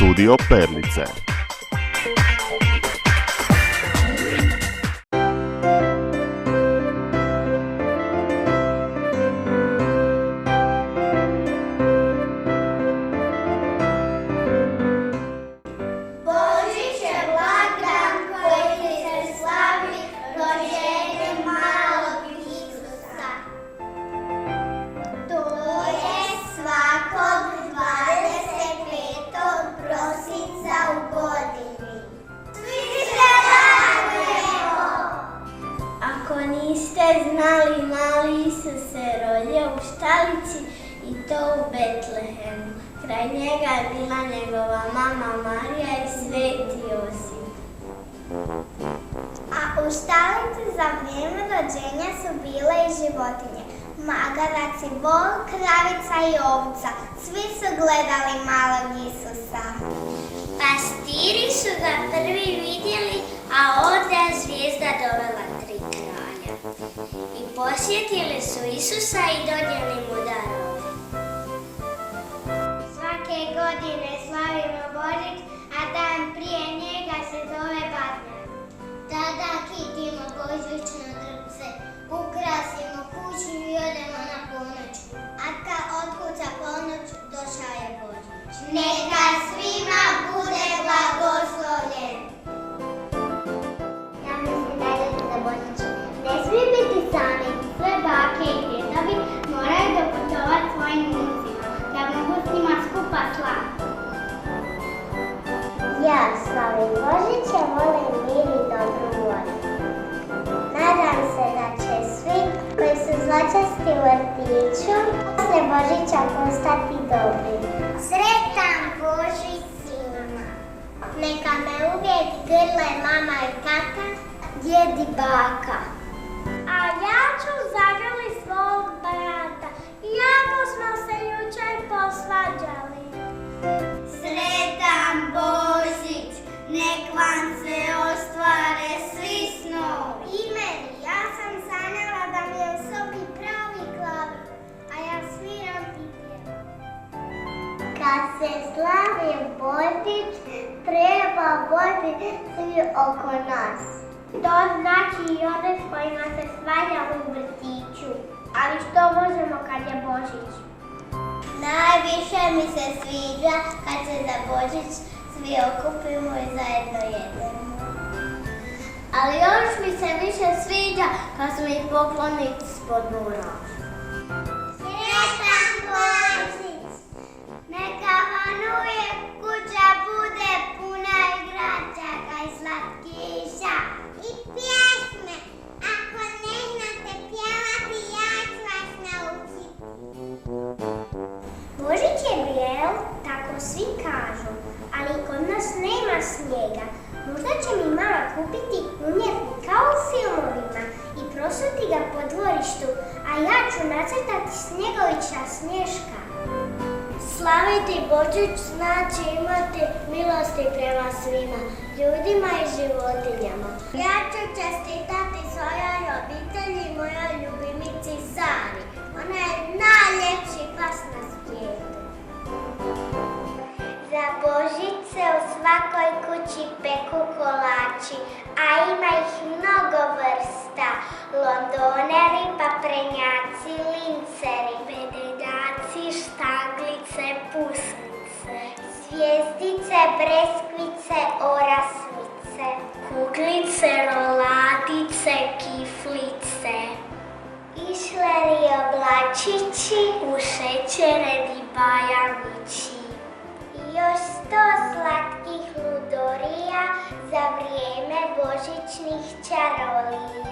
Studio Perlice. Znali, mali Isus se rodio u štalici i to u Betlehemu. Kraj njega je bila njegova mama Marija i sveti Josip. A u štalici za vrijeme rođenja su bile i životinje. Magarac i vol, kravica i ovca. Svi su gledali malog Isusa. Pastiri su ga prvi vidjeli, a onda je zvijezda dovela 3 kralja. I posjetili su Isusa i donijeli mu darove. Svake godine slavimo Božić, a dan prije njega se zove Badnjak. Tada kitimo božićno drvce, ukrasimo kuću i odemo na ponoć. A kad otkuca ponoć, došao je Božić. Neka svima bude blagoslovljen. Ja mislim da je za Božić. Ne smije biti sami, sve bake i djedovi moraju doputovati svojim unucima, da mogu s njima skupa slaviti. Ja slavim Božić, ja volim mir i dobru volju. Nadam se da će svi koji su zločesti u vrtiću poslije Božića postati dobri. Sretan Božić svima! Neka me uvijek grle mama i tata, djed i baka. A ja ću zagrli svog brata, iako smo se jučer posvađali. Sretan Božić, nek vam se ostvare svi snovi. I meni, ja sam sanjala da mi je u sobi pravi klavir, a ja sviram i pjevam. Kad se slavi Božić, treba voditi svi oko nas. To znači i one s kojima se svađali u vrtiću. Ali što možemo kad je Božić? Najviše mi se sviđa kad se za Božić svi okupimo i zajedno jedemo. Ali još mi se više sviđa kad smo ih pokloni ispod mora. Sretan Božić! Neka vam uvijek kuća bude puna igračaka i slatkiša. I pjesme. Ako ne znate pjevati, ja ću vas naučiti. Božić je bijel, tako svi kažu, ali kod nas nema snijega. Možda će mi mama kupiti umjetnika u filmovima i prosuti ga po dvorištu, a ja ću nacrtati Snjegovića Snješka. Slaviti Božić znači imati milosti prema svima, ljudima i životinjama. Ja ću čestitati svojoj obitelji i mojoj ljubimici Sari. Ona je najljepši pas na svijetu. Za Božić se u svakoj kući peku kolači, a ima ih mnogo vrsta. Londoneri, paprenjaci, linceri, bedenjaci, štanglice, pusnice, zvijezdice, breskvice, orasmice, kuglice, roladice, kiflice, išleri, oblačići, u šećereni bajamići. I još 100 slatkih ludorija za vrijeme božićnih čarolija.